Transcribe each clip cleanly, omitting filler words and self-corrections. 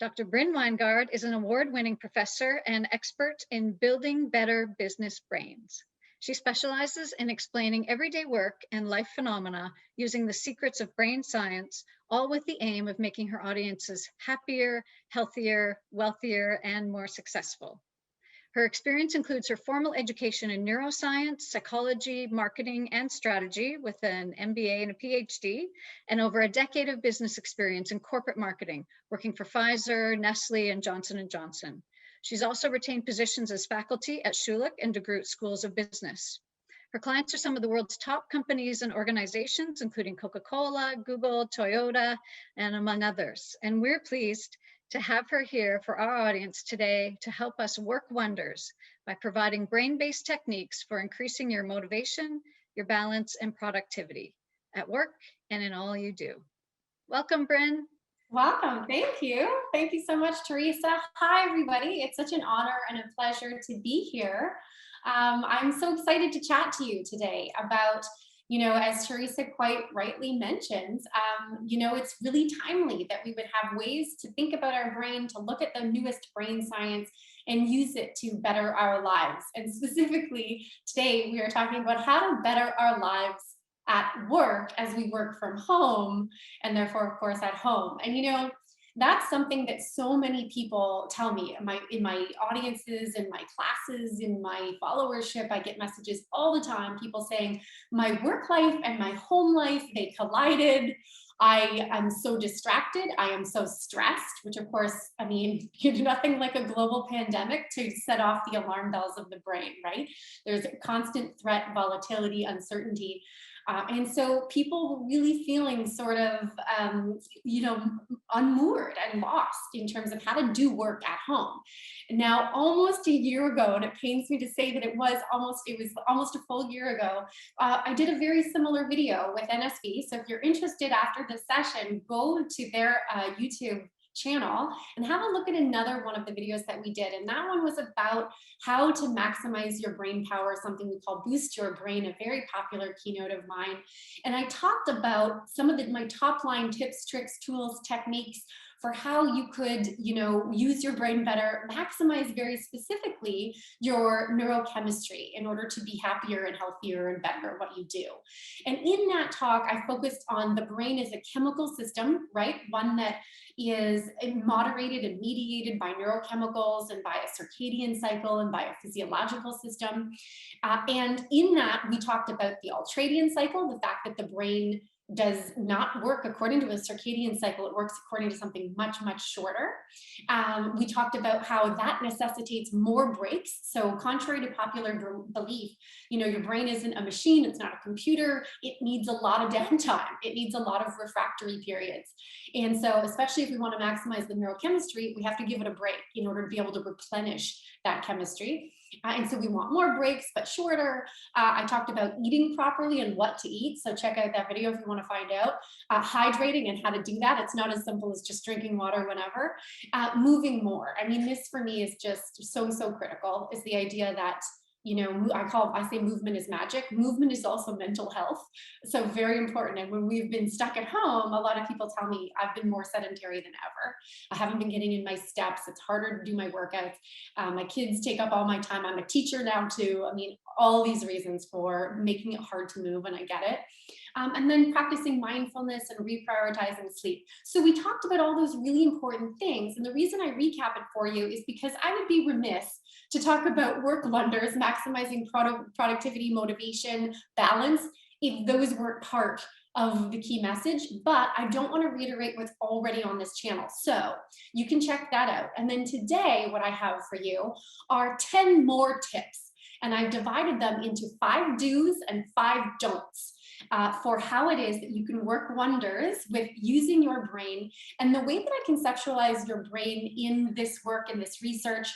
Dr. Brynn Winegard is an award-winning professor and expert in building better business brains. She specializes in explaining everyday work and life phenomena using the secrets of brain science, all with the aim of making her audiences happier, healthier, wealthier, and more successful. Her experience includes her formal education in neuroscience, psychology, marketing, and strategy with an MBA and a PhD, and over a decade of business experience in corporate marketing, working for Pfizer, Nestle, and Johnson & Johnson. She's also retained positions as faculty at Schulich and De Groot Schools of Business. Her clients are some of the world's top companies and organizations, including Coca-Cola, Google, Toyota, and among others. And we're pleased to have her here for our audience today to help us work wonders by providing brain-based techniques for increasing your motivation, your balance, and productivity at work and in all you do. Welcome, Brynn. Welcome. Thank you. Thank you so much, Teresa. Hi, everybody. It's such an honor and a pleasure to be here. I'm so excited to chat to you today about, as Teresa quite rightly mentions, it's really timely that we would have ways to think about our brain, to look at the newest brain science and use it to better our lives. And specifically today, we are talking about how to better our lives at work as we work from home, and therefore, of course, at home. And that's something that so many people tell me in my audiences, in my classes, in my followership. I get messages all the time, people saying, my work life and my home life, they collided. I am so distracted. I am so stressed, which of course, nothing like a global pandemic to set off the alarm bells of the brain, right? There's constant threat, volatility, uncertainty. And so people were really feeling sort of, unmoored and lost in terms of how to do work at home. Now, almost a year ago, and it pains me to say that it was almost a full year ago, I did a very similar video with NSV. So if you're interested after this session, go to their YouTube channel and have a look at another one of the videos that we did. And that one was about how to maximize your brain power, something we call Boost Your Brain, a very popular keynote of mine. And I talked about some of my top line tips, tricks, tools, techniques for how you could, use your brain better, maximize very specifically your neurochemistry in order to be happier and healthier and better at what you do. And in that talk, I focused on the brain as a chemical system, right? One that is moderated and mediated by neurochemicals and by a circadian cycle and by a physiological system. And in that, we talked about the ultradian cycle, the fact that the brain does not work according to a circadian cycle. It works according to something much, much shorter. We talked about how that necessitates more breaks. So contrary to popular belief, your brain isn't a machine, it's not a computer. It needs a lot of downtime. It needs a lot of refractory periods. And so especially if we want to maximize the neurochemistry, we have to give it a break in order to be able to replenish that chemistry. And so we want more breaks, but shorter. I talked about eating properly and what to eat. So check out that video if you want to find out. Hydrating and how to do that. It's not as simple as just drinking water whenever. Moving more. This for me is just so critical, is the idea that I say movement is magic. Movement is also mental health. So very important. And when we've been stuck at home, a lot of people tell me I've been more sedentary than ever. I haven't been getting in my steps. It's harder to do my workouts. My kids take up all my time. I'm a teacher now too. All these reasons for making it hard to move, and I get it. And then practicing mindfulness and reprioritizing sleep. So we talked about all those really important things. And the reason I recap it for you is because I would be remiss to talk about work wonders, maximizing productivity, motivation, balance, if those weren't part of the key message. But I don't want to reiterate what's already on this channel. So you can check that out. And then today, what I have for you are 10 more tips. And I've divided them into 5 do's and 5 don'ts. For how it is that you can work wonders with using your brain. And the way that I conceptualize your brain in this work and this research,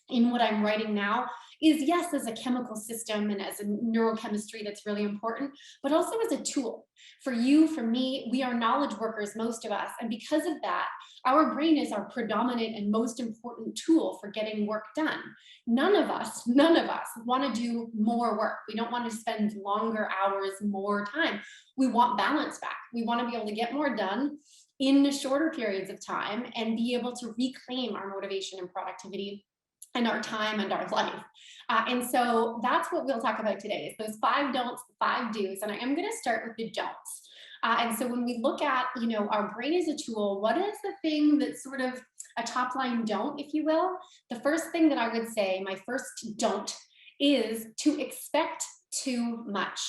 in what I'm writing now, is yes, as a chemical system and as a neurochemistry that's really important, but also as a tool. For you, for me, we are knowledge workers, most of us. And because of that, our brain is our predominant and most important tool for getting work done. None of us want to do more work. We don't want to spend longer hours, more time. We want balance back. We want to be able to get more done in shorter periods of time and be able to reclaim our motivation and productivity and our time and our life. And so that's what we'll talk about today, is those 5 don'ts, 5 do's. And I am going to start with the don'ts. And so when we look at, our brain as a tool, what is the thing that's sort of a top line don't, if you will? The first thing that I would say, my first don't, is to expect too much.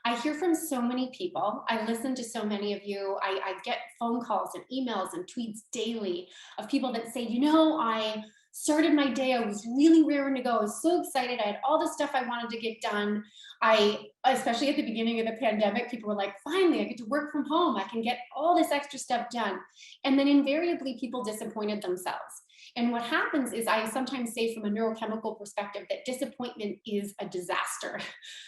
I hear from so many people. I listen to so many of you. I get phone calls and emails and tweets daily of people that say, I started my day. I was really raring to go. I was so excited. I had all the stuff I wanted to get done. Especially at the beginning of the pandemic, people were like, finally, I get to work from home. I can get all this extra stuff done. And then invariably, people disappointed themselves. And what happens is, I sometimes say from a neurochemical perspective that disappointment is a disaster,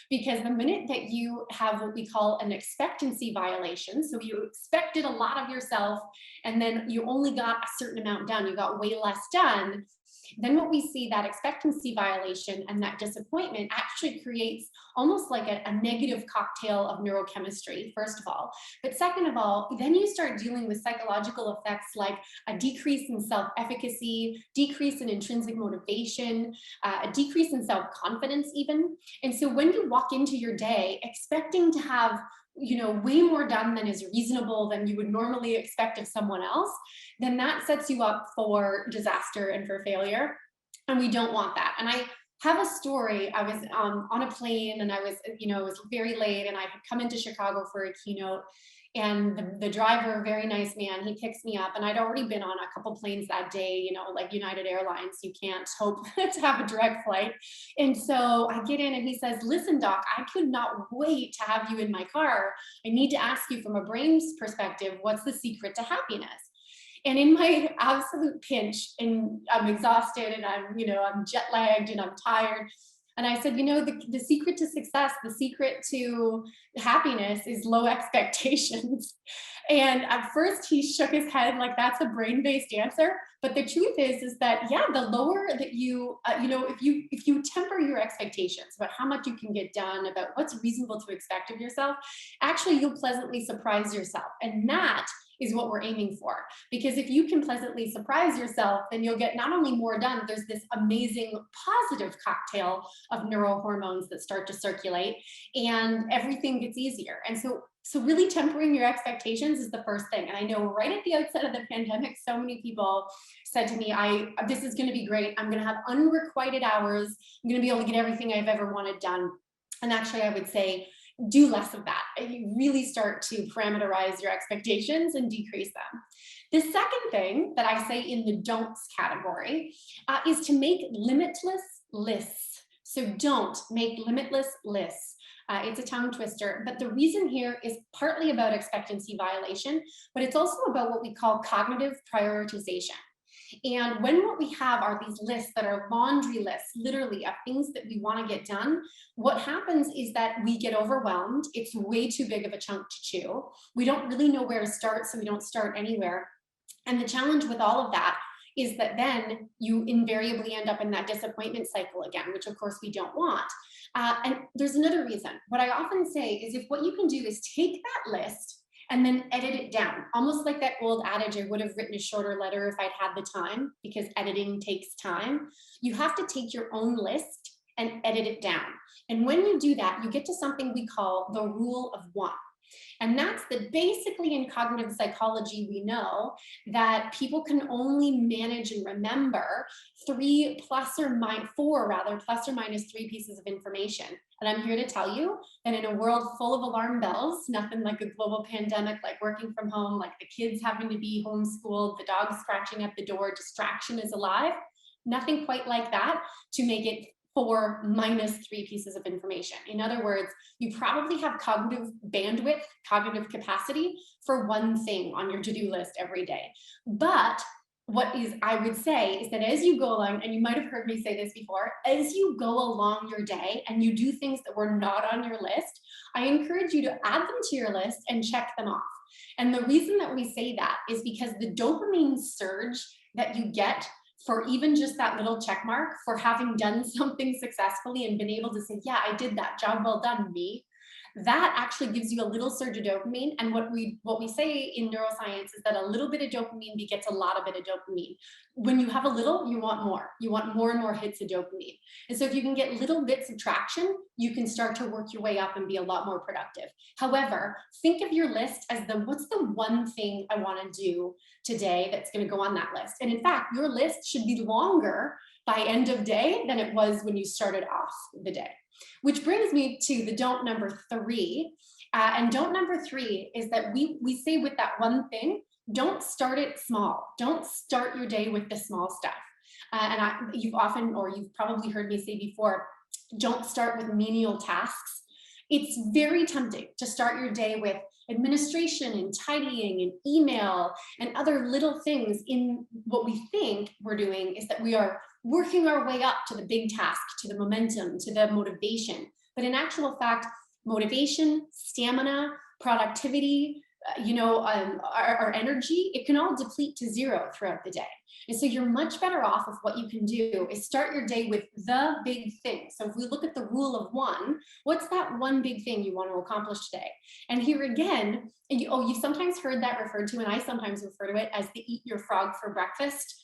because the minute that you have what we call an expectancy violation, so you expected a lot of yourself and then you only got a certain amount done, you got way less done, then what we see, that expectancy violation and that disappointment actually creates almost like a negative cocktail of neurochemistry, first of all. But second of all, then you start dealing with psychological effects like a decrease in self-efficacy, decrease in intrinsic motivation, a decrease in self-confidence even. And so when you walk into your day expecting to have way more done than is reasonable than you would normally expect of someone else, then that sets you up for disaster and for failure. And we don't want that. And I have a story. I was on a plane and I was, it was very late and I had come into Chicago for a keynote. And the driver, very nice man, he picks me up, and I'd already been on a couple planes that day, like United Airlines, you can't hope to have a direct flight. And so I get in and he says, listen, Doc, I could not wait to have you in my car. I need to ask you from a brain's perspective, what's the secret to happiness? And in my absolute pinch, and I'm exhausted and I'm jet lagged and I'm tired. And I said, the secret to success, the secret to happiness is low expectations. And at first he shook his head like that's a brain-based answer. But the truth is that, yeah, the lower that you, if you temper your expectations about how much you can get done, about what's reasonable to expect of yourself, actually you'll pleasantly surprise yourself. And that is what we're aiming for. Because if you can pleasantly surprise yourself, then you'll get not only more done, there's this amazing positive cocktail of neurohormones that start to circulate and everything gets easier. And so really tempering your expectations is the first thing. And I know right at the outset of the pandemic, so many people said to me, this is going to be great. I'm going to have unrequited hours. I'm going to be able to get everything I've ever wanted done. And actually, I would say, do less of that. You really start to parameterize your expectations and decrease them. The second thing that I say in the don'ts category is to make limitless lists. So don't make limitless lists. It's a tongue twister, but the reason here is partly about expectancy violation, but it's also about what we call cognitive prioritization. And when what we have are these lists that are laundry lists, literally, of things that we want to get done, what happens is that we get overwhelmed. It's way too big of a chunk to chew. We don't really know where to start, so we don't start anywhere. And the challenge with all of that is that then you invariably end up in that disappointment cycle again, which of course we don't want. And there's another reason. What I often say is, if what you can do is take that list and then edit it down, almost like that old adage, I would have written a shorter letter if I'd had the time, because editing takes time. You have to take your own list and edit it down. And when you do that, you get to something we call the rule of one. And that's that basically in cognitive psychology, we know that people can only manage and remember four plus or minus 3 pieces of information. And I'm here to tell you that in a world full of alarm bells, nothing like a global pandemic, like working from home, like the kids having to be homeschooled, the dogs scratching at the door, distraction is alive, nothing quite like that to make it 4 minus 3 pieces of information. In other words, you probably have cognitive bandwidth, cognitive capacity for one thing on your to-do list every day. But what is, I would say, is that as you go along, and you might have heard me say this before, as you go along your day and you do things that were not on your list, I encourage you to add them to your list and check them off. And the reason that we say that is because the dopamine surge that you get for even just that little check mark for having done something successfully and been able to say, yeah, I did that, job well done, me. that actually gives you a little surge of dopamine. And what we say in neuroscience is that a little bit of dopamine begets a lot of bit of dopamine. When you have a little, you want more. You want more and more hits of dopamine. And so if you can get little bits of traction, you can start to work your way up and be a lot more productive. However, think of your list as what's the one thing I want to do today that's going to go on that list. And in fact, your list should be longer by end of day than it was when you started off the day. Which brings me to the don't number 3. And don't number 3 is that we say with that one thing, don't start it small. Don't start your day with the small stuff. You've probably heard me say before, don't start with menial tasks. It's very tempting to start your day with administration and tidying and email and other little things. In what we think we're doing is that we are working our way up to the big task, to the momentum, to the motivation. But in actual fact, motivation, stamina, productivity, our energy, it can all deplete to zero throughout the day. And so you're much better off if what you can do is start your day with the big thing. So if we look at the rule of 1, what's that one big thing you want to accomplish today? And here again, you've sometimes heard that referred to, and I sometimes refer to it as the eat your frog for breakfast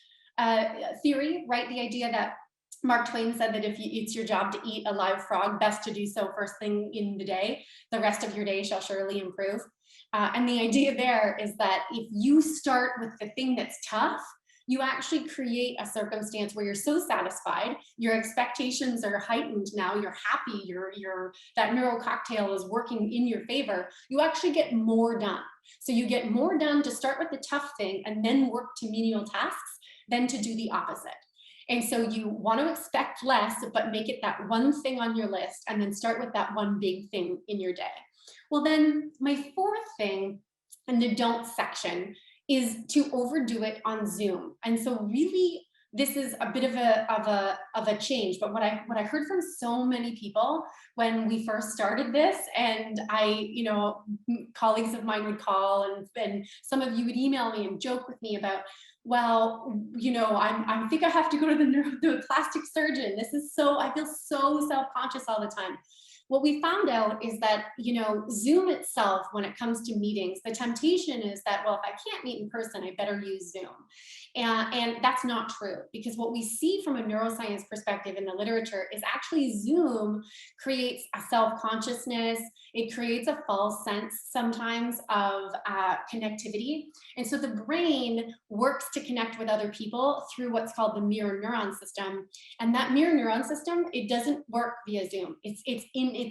theory, right? The idea that Mark Twain said that if it's your job to eat a live frog, best to do so first thing in the day. The rest of your day shall surely improve. And the idea there is that if you start with the thing that's tough, you actually create a circumstance where you're so satisfied, your expectations are heightened now, you're happy, that neuro cocktail is working in your favor, you actually get more done. So you get more done to start with the tough thing and then work to menial tasks than to do the opposite. And so you want to expect less, but make it that one thing on your list and then start with that one big thing in your day. Well, then my 4th thing in the don't section is to overdo it on Zoom. And so really, this is a bit of a change, but what I heard from so many people when we first started this, and colleagues of mine would call and some of you would email me and joke with me about, well, I think I have to go to the plastic surgeon. I feel so self-conscious all the time. What we found out is that, Zoom itself, when it comes to meetings, the temptation is that, well, if I can't meet in person, I better use Zoom. And that's not true, because what we see from a neuroscience perspective in the literature is actually Zoom creates a self-consciousness. It creates a false sense sometimes of connectivity. And so the brain works to connect with other people through what's called the mirror neuron system. And that mirror neuron system, it doesn't work via Zoom. It's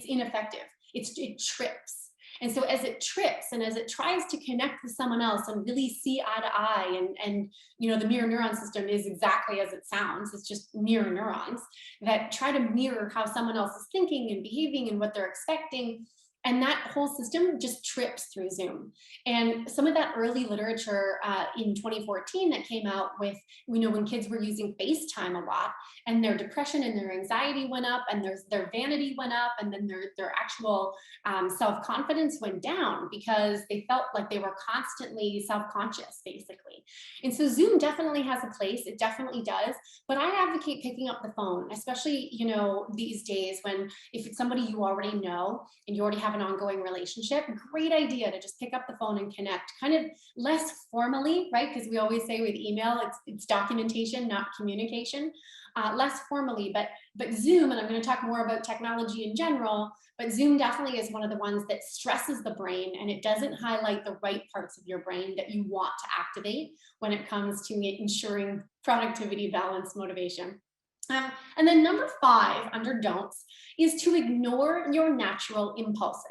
ineffective. It trips. And so as it trips and as it tries to connect with someone else and really see eye to eye, and the mirror neuron system is exactly as it sounds. It's just mirror neurons that try to mirror how someone else is thinking and behaving and what they're expecting. And that whole system just trips through Zoom. And some of that early literature in 2014 that came out with, when kids were using FaceTime a lot, and their depression and their anxiety went up, and their vanity went up, and then their actual self-confidence went down because they felt like they were constantly self-conscious, basically. And so Zoom definitely has a place. It definitely does. But I advocate picking up the phone, especially, these days if it's somebody you already know and you already have an ongoing relationship, great idea to just pick up the phone and connect, kind of less formally, right? Because we always say with email, it's documentation, not communication, less formally, but Zoom, and I'm going to talk more about technology in general, but Zoom definitely is one of the ones that stresses the brain, and it doesn't highlight the right parts of your brain that you want to activate when it comes to ensuring productivity, balance, motivation. And then number 5 under don'ts is to ignore your natural impulses.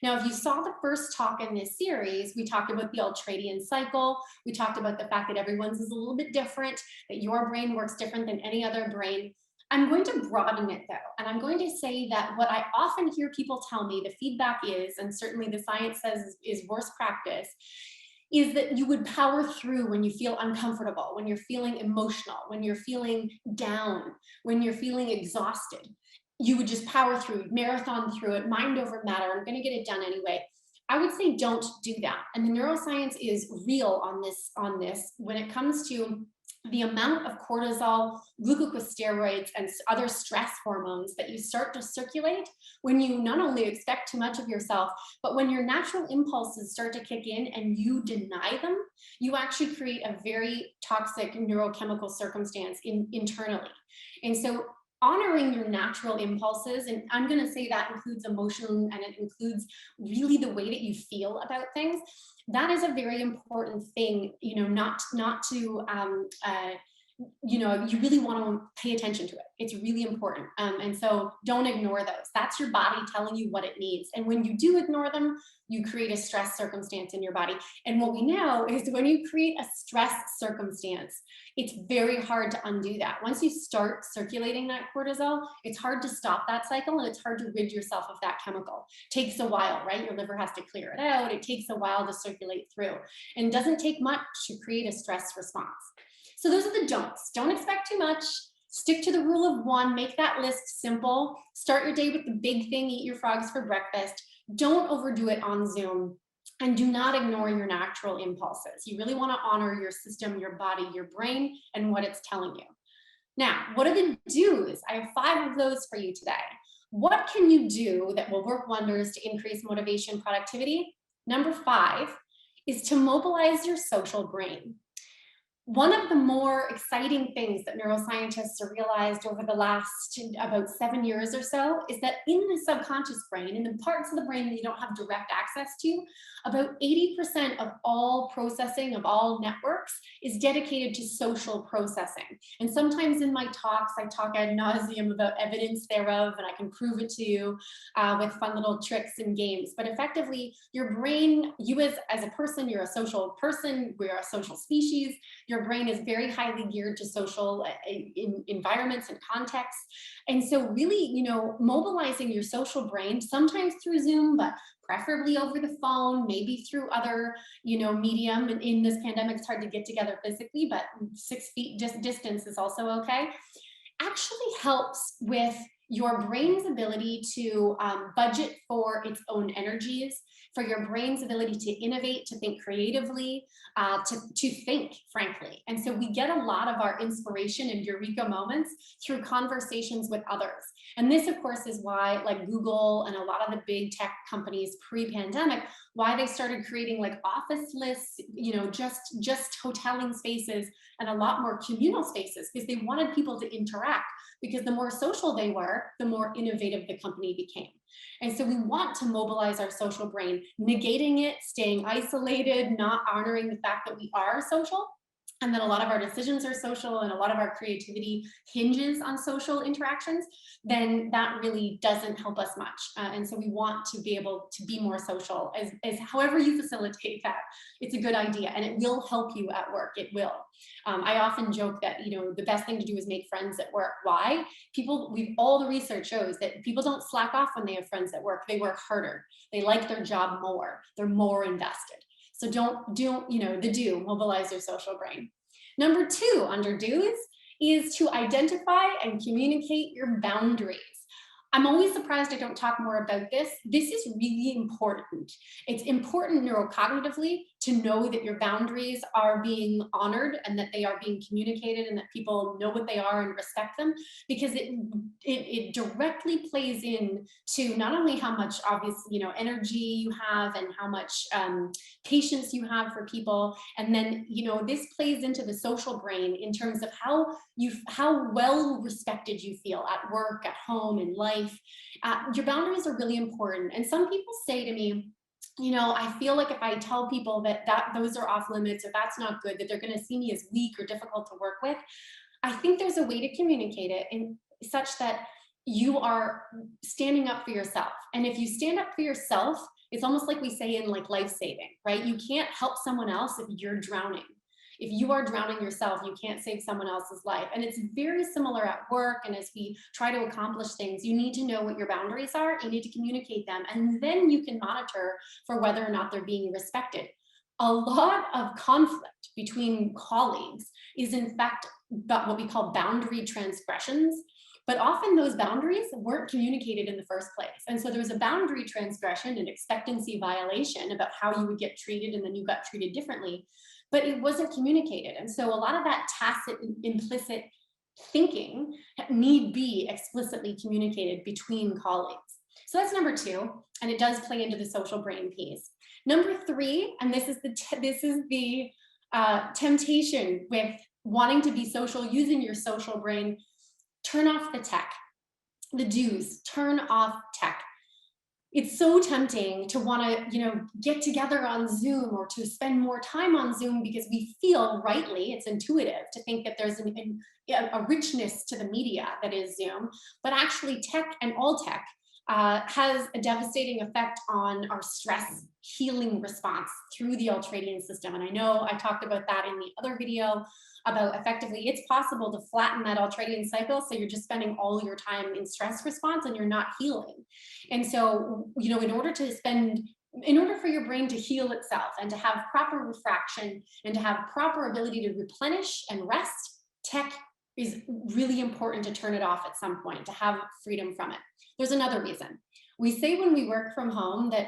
Now, if you saw the first talk in this series, we talked about the ultradian cycle. We talked about the fact that everyone's is a little bit different, that your brain works different than any other brain. I'm going to broaden it though, and I'm going to say that what I often hear people tell me, the feedback is, and certainly the science says is worst practice, is that you would power through when you feel uncomfortable, when you're feeling emotional, when you're feeling down, when you're feeling exhausted. You would just power through, marathon through it, mind over matter. I'm going to get it done anyway. I would say don't do that. And the neuroscience is real on this when it comes to the amount of cortisol, glucocorticosteroids, and other stress hormones that you start to circulate when you not only expect too much of yourself, but when your natural impulses start to kick in and you deny them, you actually create a very toxic neurochemical circumstance internally. And so honoring your natural impulses, and I'm going to say that includes emotion and it includes really the way that you feel about things, that is a very important thing, not to you really want to pay attention to it. It's really important. And so don't ignore those. That's your body telling you what it needs. And when you do ignore them, you create a stress circumstance in your body. And what we know is when you create a stress circumstance, it's very hard to undo that. Once you start circulating that cortisol, it's hard to stop that cycle and it's hard to rid yourself of that chemical. It takes a while, right? Your liver has to clear it out. It takes a while to circulate through. And it doesn't take much to create a stress response. So those are the don'ts. Don't expect too much. Stick to the rule of one. Make that list simple. Start your day with the big thing, eat your frogs for breakfast. Don't overdo it on Zoom. And do not ignore your natural impulses. You really want to honor your system, your body, your brain, and what it's telling you. Now, what are the do's? I have 5 of those for you today. What can you do that will work wonders to increase motivation, productivity? Number 5 is to mobilize your social brain. One of the more exciting things that neuroscientists have realized over the last about 7 years or so is that in the subconscious brain, in the parts of the brain that you don't have direct access to, about 80% of all processing of all networks is dedicated to social processing. And sometimes in my talks, I talk ad nauseum about evidence thereof, and I can prove it to you with fun little tricks and games. But effectively, your brain, you as a person, you're a social person, we're a social species. Your brain is very highly geared to social environments and contexts. And so really, mobilizing your social brain, sometimes through Zoom, but preferably over the phone, maybe through other, medium. And in this pandemic, it's hard to get together physically, but 6 feet distance is also okay. Actually helps with your brain's ability to budget for its own energies, for your brain's ability to innovate, to think creatively, to think, frankly. And so we get a lot of our inspiration and eureka moments through conversations with others. And this, of course, is why like Google and a lot of the big tech companies pre-pandemic, why they started creating like office lists, just hoteling spaces and a lot more communal spaces, because they wanted people to interact, because the more social they were, the more innovative the company became. And so we want to mobilize our social brain, negating it, staying isolated, not honoring the fact that we are social, and that a lot of our decisions are social and a lot of our creativity hinges on social interactions, then that really doesn't help us much. And so we want to be able to be more social as however you facilitate that. It's a good idea and it will help you at work. It will. I often joke that, the best thing to do is make friends at work. Why? All the research shows that people don't slack off when they have friends at work. They work harder. They like their job more. They're more invested. So don't do, mobilize your social brain. Number 2 under do's is to identify and communicate your boundaries. I'm always surprised I don't talk more about this. This is really important. It's important neurocognitively to know that your boundaries are being honored and that they are being communicated and that people know what they are and respect them, because it directly plays in to not only how much obvious, energy you have and how much patience you have for people. And then, this plays into the social brain in terms of how well respected you feel at work, at home, in life. Your boundaries are really important. And some people say to me, I feel like if I tell people that those are off limits or that's not good, that they're going to see me as weak or difficult to work with. I think there's a way to communicate it in such that you are standing up for yourself. And if you stand up for yourself, it's almost like we say in like life saving, right? You can't help someone else if you're drowning. If you are drowning yourself, you can't save someone else's life. And it's very similar at work. And as we try to accomplish things, you need to know what your boundaries are. You need to communicate them. And then you can monitor for whether or not they're being respected. A lot of conflict between colleagues is in fact what we call boundary transgressions. But often those boundaries weren't communicated in the first place. And so there was a boundary transgression, an expectancy violation about how you would get treated, and then you got treated differently but it wasn't communicated. And so a lot of that tacit, implicit thinking need be explicitly communicated between colleagues. So that's number two, and it does play into the social brain piece. Number three, and this is the temptation with wanting to be social, using your social brain, turn off the tech. The do's, turn off tech. It's so tempting to want to, get together on Zoom or to spend more time on Zoom because we feel, rightly, it's intuitive to think that there's a richness to the media that is Zoom, but actually tech and all tech has a devastating effect on our stress healing response through the ultradian system. And I know I talked about that in the other video about effectively, it's possible to flatten that ultradian cycle. So you're just spending all your time in stress response and you're not healing. And so, in order for your brain to heal itself and to have proper refraction and to have proper ability to replenish and rest, tech is really important to turn it off at some point, to have freedom from it. There's another reason. We say when we work from home that,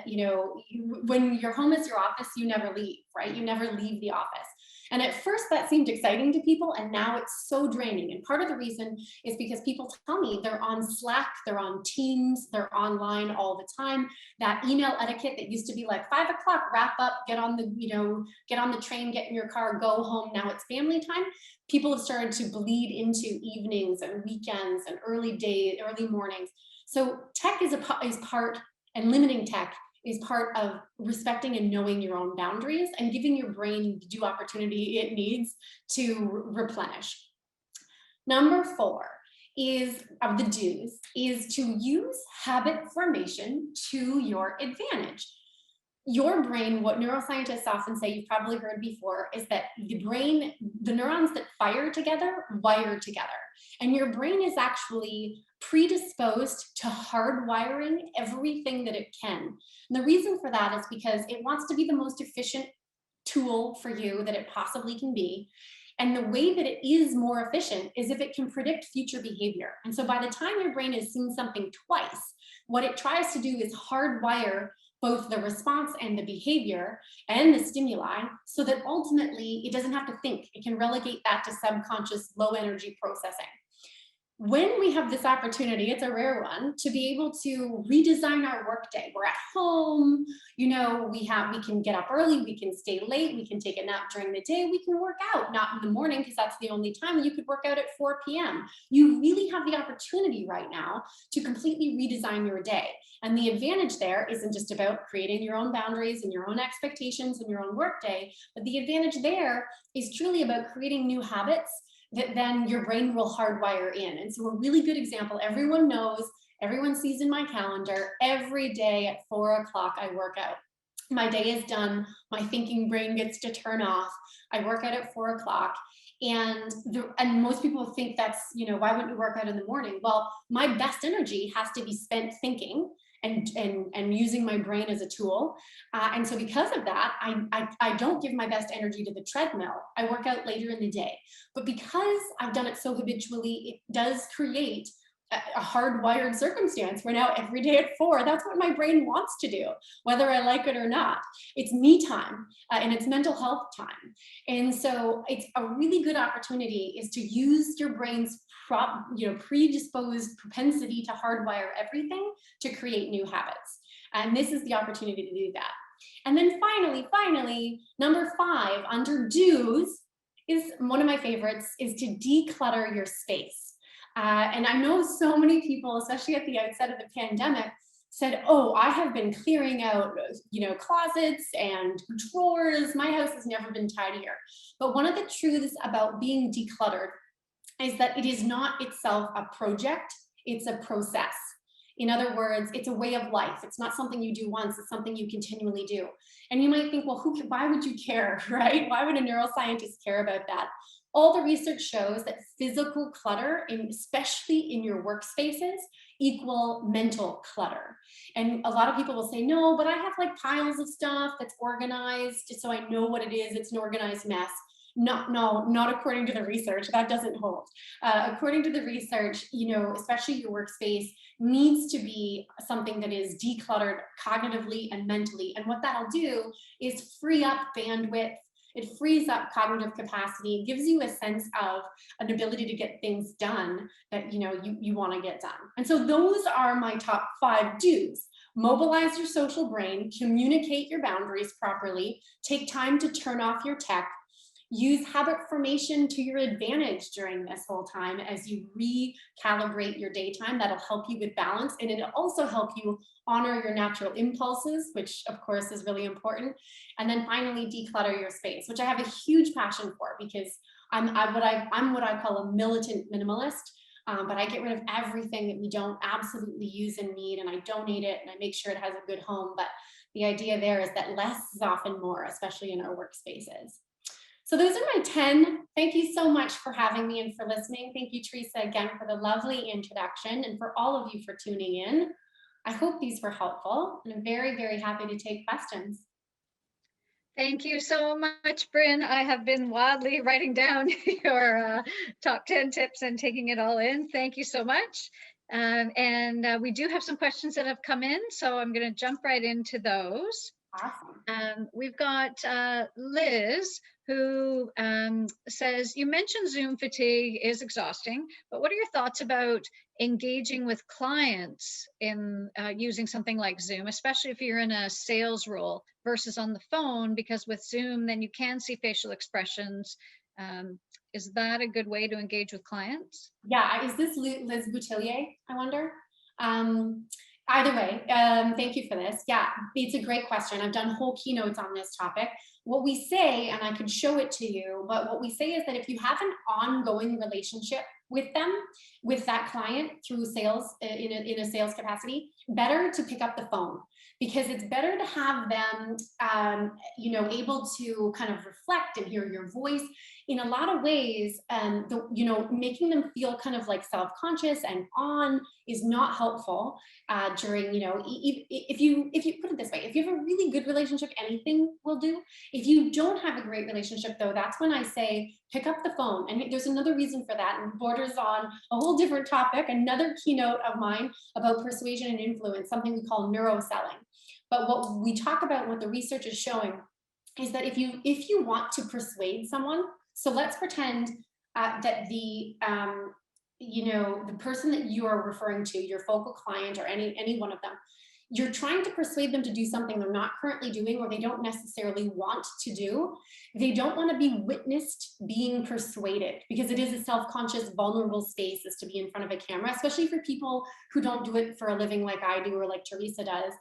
when your home is your office, you never leave, right? You never leave the office. And at first that seemed exciting to people, and now it's so draining. And part of the reason is because people tell me they're on Slack, they're on Teams, they're online all the time. That email etiquette that used to be like 5 o'clock, wrap up, get on the train, get in your car, go home. Now it's family time. People have started to bleed into evenings and weekends and early mornings. So tech is part, and limiting tech is part of respecting and knowing your own boundaries and giving your brain the due opportunity it needs to replenish. Number four is, of the do's, is to use habit formation to your advantage. Your brain, what neuroscientists often say, you've probably heard before, is that the neurons that fire together, wire together. And your brain is actually predisposed to hardwiring everything that it can. And the reason for that is because it wants to be the most efficient tool for you that it possibly can be. And the way that it is more efficient is if it can predict future behavior. And so by the time your brain has seen something twice, what it tries to do is hardwire both the response and the behavior and the stimuli so that ultimately it doesn't have to think. It can relegate that to subconscious low energy processing. When we have this opportunity, it's a rare one, to be able to redesign our workday. We're at home, we can get up early, we can stay late, we can take a nap during the day, we can work out, not in the morning because that's the only time. You could work out at 4 p.m. You really have the opportunity right now to completely redesign your day. And the advantage there isn't just about creating your own boundaries and your own expectations in your own workday, but the advantage there is truly about creating new habits that then your brain will hardwire in. And so a really good example, everyone knows, everyone sees in my calendar, every day at 4 o'clock I work out. My day is done, my thinking brain gets to turn off, I work out at 4 o'clock. And most people think that's, why wouldn't you work out in the morning? Well, my best energy has to be spent thinking and using my brain as a tool. And so because of that, I don't give my best energy to the treadmill. I work out later in the day. But because I've done it so habitually, it does create a hardwired circumstance where now every day at 4, that's what my brain wants to do, whether I like it or not. It's me time and it's mental health time. And so it's a really good opportunity is to use your brain's predisposed propensity to hardwire everything to create new habits. And this is the opportunity to do that. And then finally, number 5 under do's is one of my favorites, is to declutter your space. And I know so many people, especially at the outset of the pandemic, said, oh, I have been clearing out, closets and drawers. My house has never been tidier. But one of the truths about being decluttered is that it is not itself a project, it's a process. In other words, it's a way of life. It's not something you do once, it's something you continually do. And you might think, well, why would you care, right? Why would a neuroscientist care about that? All the research shows that physical clutter, especially in your workspaces, equal mental clutter. And a lot of people will say, no, but I have like piles of stuff that's organized, so I know what it is. It's an organized mess. No, not according to the research. That doesn't hold. According to the research, especially your workspace needs to be something that is decluttered cognitively and mentally. And what that'll do is free up bandwidth It frees up cognitive capacity. It gives you a sense of an ability to get things done that you want to get done. And so those are my top 5 do's. Mobilize your social brain, communicate your boundaries properly, take time to turn off your tech, use habit formation to your advantage during this whole time as you recalibrate your daytime. That'll help you with balance, and it'll also help you honor your natural impulses, which of course is really important. And then finally, declutter your space, which I have a huge passion for, because I'm what I call a militant minimalist. But I get rid of everything that we don't absolutely use and need, and I donate it and I make sure it has a good home. But the idea there is that less is often more, especially in our workspaces. So those are my 10. Thank you so much for having me and for listening. Thank you, Teresa, again for the lovely introduction, and for all of you for tuning in. I hope these were helpful, and I'm very, very happy to take questions. Thank you so much, Brynn. I have been wildly writing down your top 10 tips and taking it all in. Thank you so much. We do have some questions that have come in, so I'm going to jump right into those. Awesome. We've got Liz, who says, you mentioned Zoom fatigue is exhausting, but what are your thoughts about engaging with clients in using something like Zoom, especially if you're in a sales role versus on the phone? Because with Zoom, then you can see facial expressions. Is that a good way to engage with clients? Yeah, is this Liz Boutillier, I wonder? Either way, thank you for this. Yeah, it's a great question. I've done whole keynotes on this topic. What we say, and I can show it to you, but what we say is that if you have an ongoing relationship with them, with that client through sales, in a sales capacity, better to pick up the phone, because it's better to have them, able to kind of reflect and hear your voice. In a lot of ways, making them feel kind of like self-conscious and on is not helpful during, if you put it this way, if you have a really good relationship, anything will do. If you don't have a great relationship, though, that's when I say pick up the phone. And there's another reason for that, and borders on a whole different topic, another keynote of mine about persuasion and influence, something we call neuroselling. But what we talk about, what the research is showing, is that if you want to persuade someone, so let's pretend that the person that you are referring to, your focal client or any one of them, you're trying to persuade them to do something they're not currently doing, or they don't necessarily want to do. They don't want to be witnessed being persuaded, because it is a self-conscious, vulnerable space is to be in front of a camera, especially for people who don't do it for a living like I do or like Teresa does.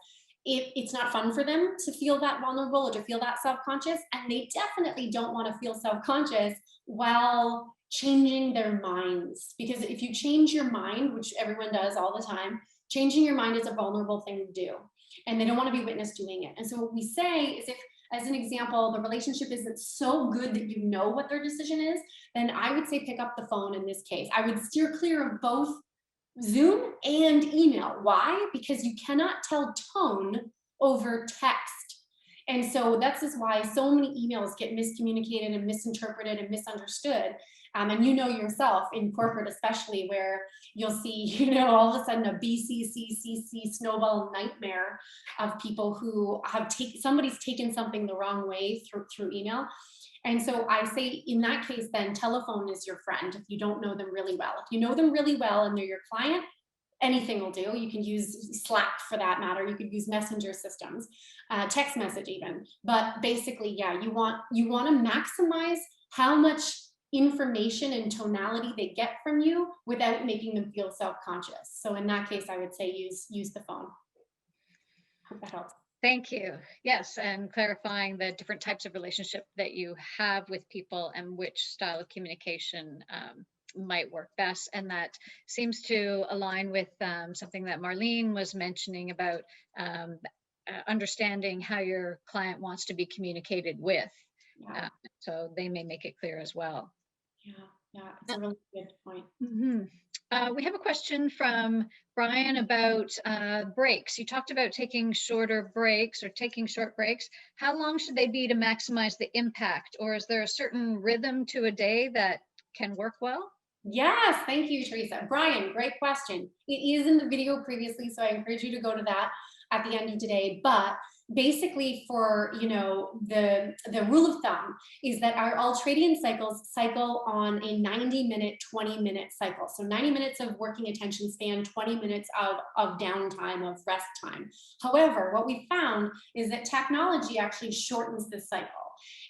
It's not fun for them to feel that vulnerable or to feel that self-conscious, and they definitely don't want to feel self-conscious while changing their minds, because if you change your mind, which everyone does all the time, changing your mind is a vulnerable thing to do, and they don't want to be witnessed doing it. And so what we say is, if, as an example, the relationship isn't so good that you know what their decision is, then I would say pick up the phone in this case. I would steer clear of both Zoom and email. Why? Because you cannot tell tone over text. And so that's just why so many emails get miscommunicated and misinterpreted and misunderstood. And you know yourself in corporate, especially, where you'll see, all of a sudden a BCCCC snowball nightmare of people who have somebody's taken something the wrong way through email. And so I say, in that case, then telephone is your friend if you don't know them really well. If you know them really well and they're your client, anything will do. You can use Slack for that matter. You could use messenger systems, text message even. But basically, yeah, you want to maximize how much information and tonality they get from you without making them feel self-conscious. So in that case, I would say use the phone. Hope that helps. Thank you. Yes, and clarifying the different types of relationship that you have with people and which style of communication might work best. And that seems to align with something that Marlene was mentioning about understanding how your client wants to be communicated with. Yeah. So they may make it clear as well. Yeah, it's a really good point. Mm-hmm. We have a question from Brian about breaks. You talked about taking shorter breaks or taking short breaks. How long should they be to maximize the impact? Or is there a certain rhythm to a day that can work well? Yes, thank you, Teresa. Brian, great question. It is in the video previously, so I encourage you to go to that at the end of today. But basically for, you know, the rule of thumb is that our ultradian cycles cycle on a 90-minute, 20-minute cycle. So 90 minutes of working attention span, 20 minutes of downtime, of rest time. However, what we found is that technology actually shortens this cycle.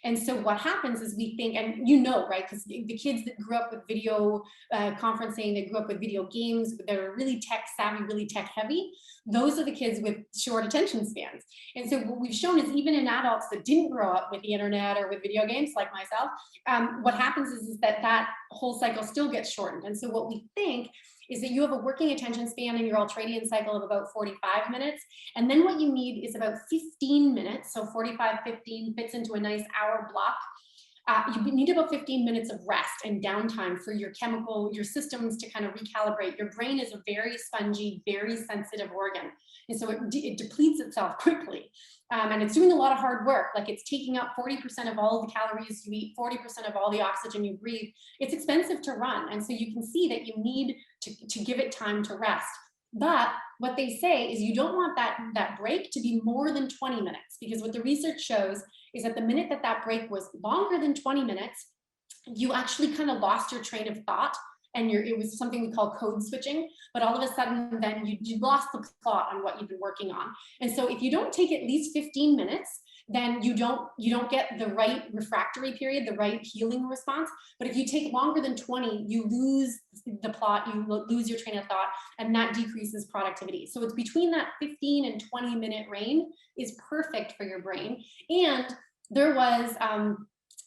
And so what happens is we think, and you know, right, because the kids that grew up with video conferencing, they grew up with video games, they're really tech savvy, really tech heavy. Those are the kids with short attention spans. And so what we've shown is even in adults that didn't grow up with the internet or with video games like myself, what happens is that that whole cycle still gets shortened. And so what we think is that you have a working attention span in your ultradian cycle of about 45 minutes. And then what you need is about 15 minutes. So 45, 15 fits into a nice hour block. You need about 15 minutes of rest and downtime for your your systems to kind of recalibrate. Your brain is a very spongy, very sensitive organ. And so it depletes itself quickly. And it's doing a lot of hard work. Like it's taking up 40% of all the calories you eat, 40% of all the oxygen you breathe. It's expensive to run. And so you can see that you need to give it time to rest. But what they say is you don't want that break to be more than 20 minutes, because what the research shows is that the minute that break was longer than 20 minutes, you actually kind of lost your train of thought, and it was something we call code switching. But all of a sudden, then you lost the plot on what you've been working on. And so if you don't take at least 15 minutes, then you don't get the right refractory period, the right healing response. But if you take longer than 20, you lose the plot, you lose your train of thought, and that decreases productivity. So it's between that 15 and 20-minute range is perfect for your brain. And there was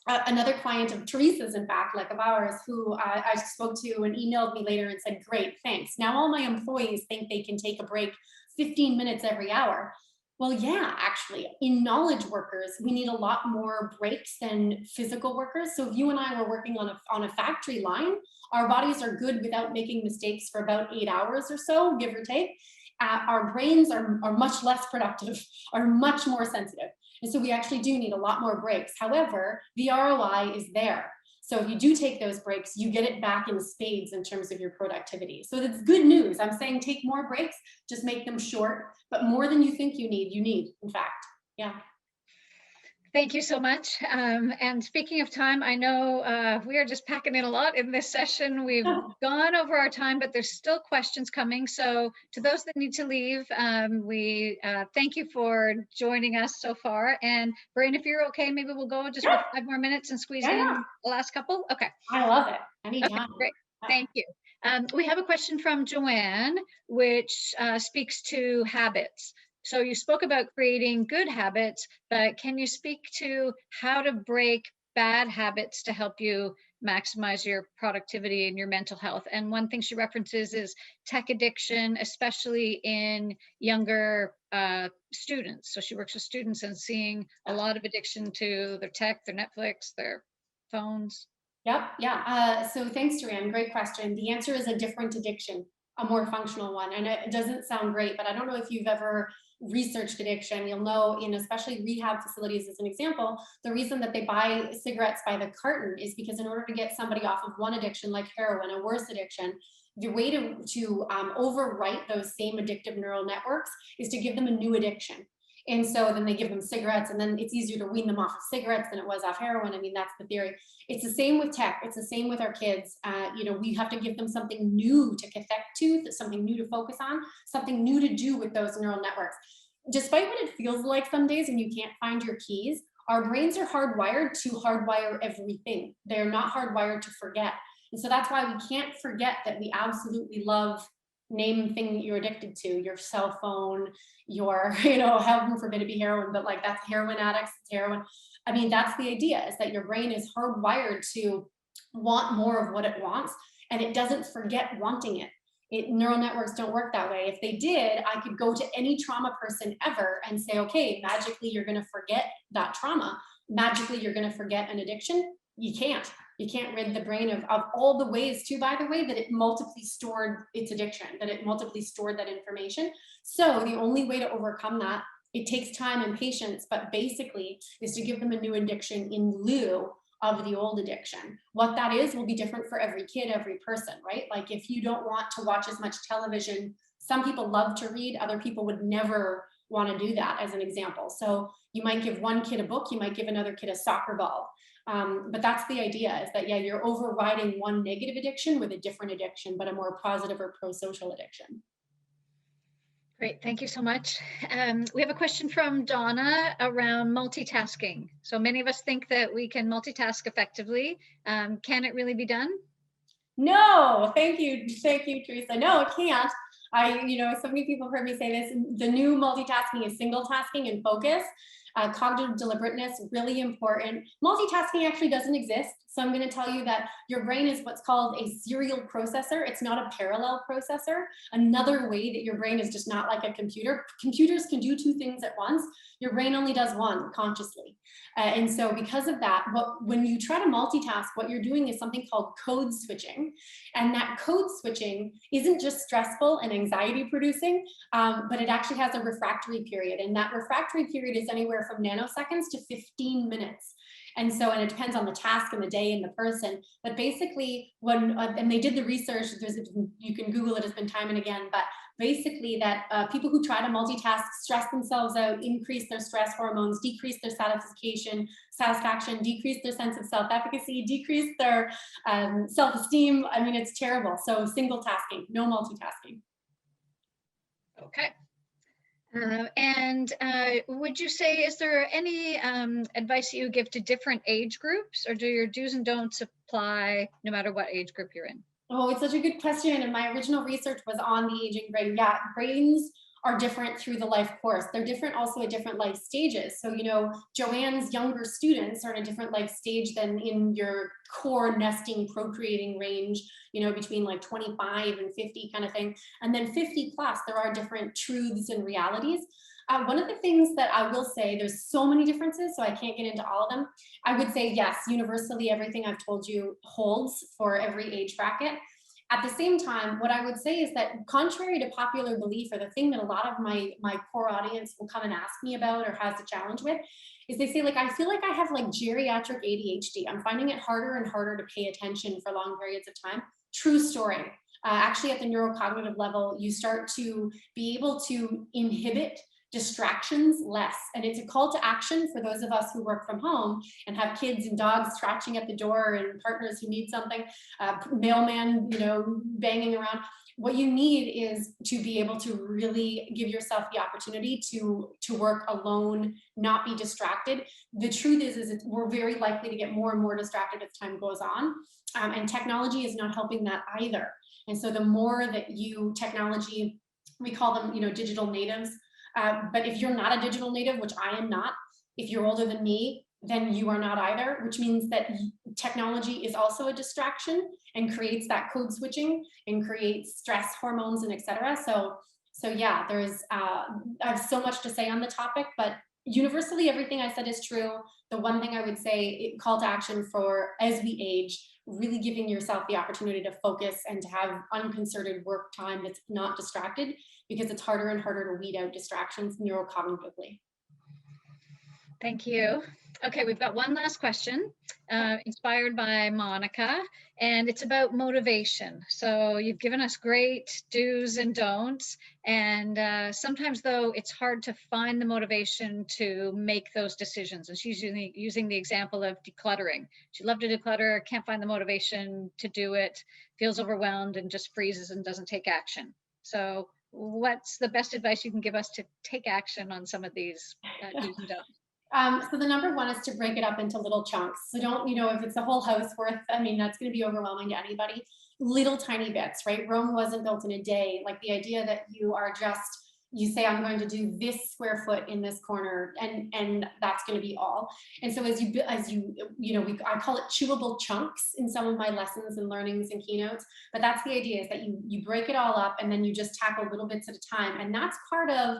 another client of Teresa's, in fact, like of ours, who I spoke to and emailed me later and said, great, thanks. Now all my employees think they can take a break 15 minutes every hour. Well, yeah, actually, in knowledge workers, we need a lot more breaks than physical workers. So if you and I were working on a factory line, our bodies are good without making mistakes for about 8 hours or so, give or take. Our brains are much less productive, are much more sensitive. And so we actually do need a lot more breaks. However, the ROI is there. So if you do take those breaks, you get it back in spades in terms of your productivity. So that's good news. I'm saying take more breaks, just make them short, but more than you think you need, in fact. Yeah. Thank you so much. And speaking of time, I know we are just packing in a lot in this session. We've gone over our time, but there's still questions coming. So to those that need to leave, we thank you for joining us so far. And Brynn, if you're okay, maybe we'll go just for 5 more minutes and squeeze in the last couple. Okay. I love it. Anytime. Okay, great. Thank you. We have a question from Joanne, which speaks to habits. So you spoke about creating good habits, but can you speak to how to break bad habits to help you maximize your productivity and your mental health? And one thing she references is tech addiction, especially in younger students. So she works with students and seeing a lot of addiction to their tech, their Netflix, their phones. Yep. Yeah. So thanks, Joanne. Great question. The answer is a different addiction, a more functional one. And it doesn't sound great, but I don't know if you've ever researched addiction. You'll know in especially rehab facilities, as an example, the reason that they buy cigarettes by the carton is because in order to get somebody off of one addiction like heroin, a worse addiction, the way to overwrite those same addictive neural networks is to give them a new addiction. And so then they give them cigarettes, and then it's easier to wean them off of cigarettes than it was off heroin. I mean, that's the theory. It's the same with tech. It's the same with our kids. We have to give them something new to connect to, something new to focus on, something new to do with those neural networks. Despite what it feels like some days when you can't find your keys, our brains are hardwired to hardwire everything. They're not hardwired to forget. And so that's why we can't forget that we absolutely love name thing that you're addicted to, your cell phone, your, heaven forbid it be heroin, but like that's heroin addicts, it's heroin. I mean, that's the idea, is that your brain is hardwired to want more of what it wants, and it doesn't forget wanting it. Neural networks don't work that way. If they did, I could go to any trauma person ever and say, okay, magically you're going to forget that trauma. Magically you're going to forget an addiction. You can't. You can't rid the brain of all the ways too, by the way, that it multiply stored its addiction, that it multiply stored that information. So the only way to overcome that, it takes time and patience, but basically is to give them a new addiction in lieu of the old addiction. What that is will be different for every kid, every person, right? Like if you don't want to watch as much television, some people love to read, other people would never want to do that, as an example. So you might give one kid a book, you might give another kid a soccer ball. But that's the idea, is that, yeah, you're overriding one negative addiction with a different addiction, but a more positive or pro-social addiction. Great, thank you so much. We have a question from Donna around multitasking. So many of us think that we can multitask effectively. Can it really be done? No, thank you, Teresa. No, it can't. So many people have heard me say this. The new multitasking is single tasking and focus. Cognitive deliberateness, really important. Multitasking actually doesn't exist. So I'm going to tell you that your brain is what's called a serial processor. It's not a parallel processor. Another way that your brain is just not like a computer. Computers can do two things at once. Your brain only does one consciously. And so because of that, when you try to multitask, what you're doing is something called code switching. And that code switching isn't just stressful and anxiety producing, but it actually has a refractory period. And that refractory period is anywhere from nanoseconds to 15 minutes. And it depends on the task and the day and the person. But basically, and they did the research, you can Google it, it's been time and again, but basically that people who try to multitask stress themselves out, increase their stress hormones, decrease their satisfaction, decrease their sense of self-efficacy, decrease their self-esteem. I mean, it's terrible. So single tasking, no multitasking. Okay. Would you say, is there any advice that you give to different age groups, or do your do's and don'ts apply no matter what age group you're in? Oh, it's such a good question. And my original research was on the aging brain. Yeah, brains are different through the life course. They're different also at different life stages. So, Joanne's younger students are in a different life stage than in your core nesting, procreating range, between like 25 and 50 kind of thing. And then 50 plus, there are different truths and realities. One of the things that I will say, there's so many differences, so I can't get into all of them. I would say, yes, universally, everything I've told you holds for every age bracket. At the same time, what I would say is that, contrary to popular belief, or the thing that a lot of my core audience will come and ask me about or has a challenge with, is they say, like, I feel like I have like geriatric ADHD. I'm finding it harder and harder to pay attention for long periods of time. True story. Actually, at the neurocognitive level, you start to be able to inhibit distractions less. And it's a call to action for those of us who work from home and have kids and dogs scratching at the door and partners who need something, mailman, banging around. What you need is to be able to really give yourself the opportunity to work alone, not be distracted. The truth is we're very likely to get more and more distracted as time goes on. And technology is not helping that either. And so the more that technology, we call them, digital natives. But if you're not a digital native, which I am not, if you're older than me, then you are not either, which means that technology is also a distraction and creates that code switching and creates stress hormones and etc. So yeah, I have so much to say on the topic, but universally, everything I said is true. The one thing I would say, call to action for as we age, really giving yourself the opportunity to focus and to have unconcerted work time that's not distracted, because it's harder and harder to weed out distractions neurocognitively. Thank you. Okay, we've got one last question, inspired by Monica, and it's about motivation. So you've given us great do's and don'ts, and sometimes, though, it's hard to find the motivation to make those decisions. And she's using the example of decluttering. She'd love to declutter, can't find the motivation to do it, feels overwhelmed, and just freezes and doesn't take action. So what's the best advice you can give us to take action on some of these do's and don'ts? So the number one is to break it up into little chunks. So don't, if it's a whole house worth, that's going to be overwhelming to anybody. Little tiny bits, right? Rome wasn't built in a day. Like the idea that you say, I'm going to do this square foot in this corner, and that's going to be all. And so I call it chewable chunks in some of my lessons and learnings and keynotes, but that's the idea, is that you break it all up and then you just tackle little bits at a time. And that's part of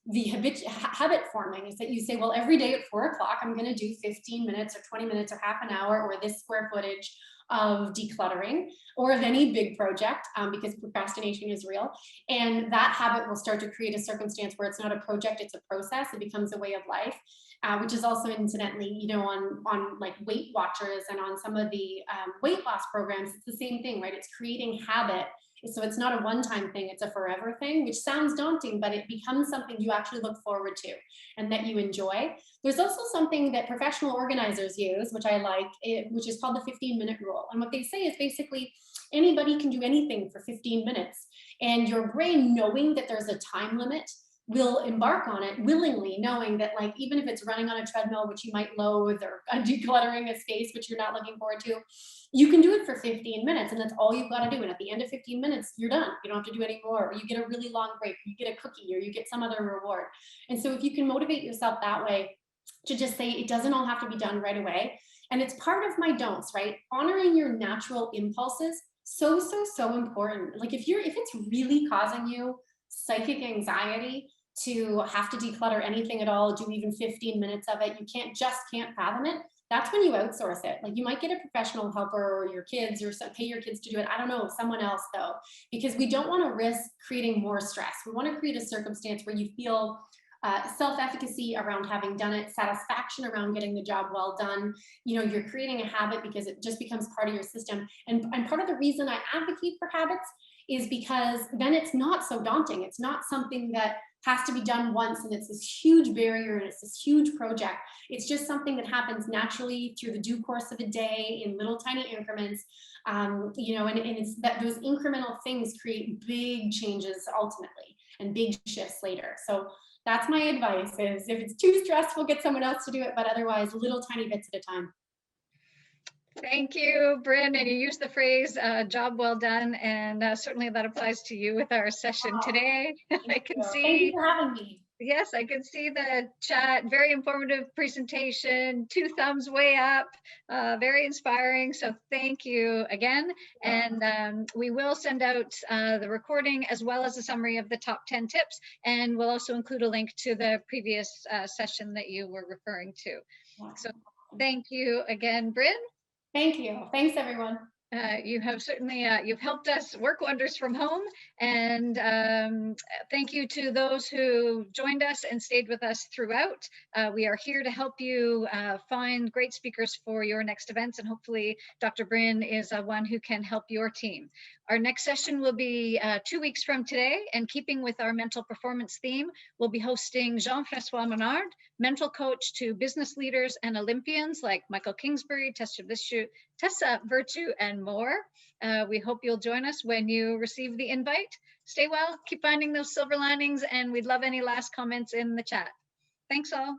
the habit forming, is that you say, well, every day at 4 o'clock, I'm going to do 15 minutes or 20 minutes or half an hour or this square footage of decluttering, or of any big project, because procrastination is real. And that habit will start to create a circumstance where it's not a project, it's a process. It becomes a way of life, which is also, incidentally, on like Weight Watchers and on some of the weight loss programs, it's the same thing, right? It's creating habit So it's not a one-time thing, it's a forever thing, which sounds daunting, but it becomes something you actually look forward to and that you enjoy. There's also something that professional organizers use, which I like, which is called the 15-minute rule. And what they say is basically anybody can do anything for 15 minutes. And your brain, knowing that there's a time limit, will embark on it willingly, knowing that, like, even if it's running on a treadmill, which you might loathe, or decluttering a space which you're not looking forward to, you can do it for 15 minutes, and that's all you've got to do. And at the end of 15 minutes, you're done. You don't have to do any more, or you get a really long break, or you get a cookie, or you get some other reward. And so if you can motivate yourself that way, to just say it doesn't all have to be done right away. And it's part of my don'ts, right? Honoring your natural impulses, so important. Like if it's really causing you psychic anxiety to have to declutter anything at all, do even 15 minutes of it, you can't fathom it, that's when you outsource it. Like you might get a professional helper, or your kids, or pay your kids to do it. I don't know, someone else though, because we don't want to risk creating more stress. We want to create a circumstance where you feel self-efficacy around having done it, satisfaction around getting the job well done. You know, you're creating a habit because it just becomes part of your system. And part of the reason I advocate for habits is because then it's not so daunting. It's not something that has to be done once and it's this huge barrier and it's this huge project. It's just something that happens naturally through the due course of a day in little tiny increments. You know, and it's that those incremental things create big changes ultimately and big shifts later. So that's my advice: is if it's too stressful, get someone else to do it, but otherwise little tiny bits at a time. Thank you, Brynn. And you used the phrase job well done, and certainly that applies to you with our session today. I can see. Thank you for having me. Yes, I can see the chat. Very informative presentation, 2 thumbs way up, very inspiring. So thank you again. And we will send out the recording as well as a summary of the top 10 tips. And we'll also include a link to the previous session that you were referring to. So thank you again, Brynn. Thank you. Thanks, everyone. You have certainly, you've helped us work wonders from home. And thank you to those who joined us and stayed with us throughout. We are here to help you find great speakers for your next events. And hopefully Dr. Brynn is one who can help your team. Our next session will be 2 weeks from today, and keeping with our mental performance theme, we'll be hosting Jean-Francois Menard, mental coach to business leaders and Olympians like Michael Kingsbury, Tessa Virtue, and more. We hope you'll join us when you receive the invite. Stay well, keep finding those silver linings, and we'd love any last comments in the chat. Thanks all.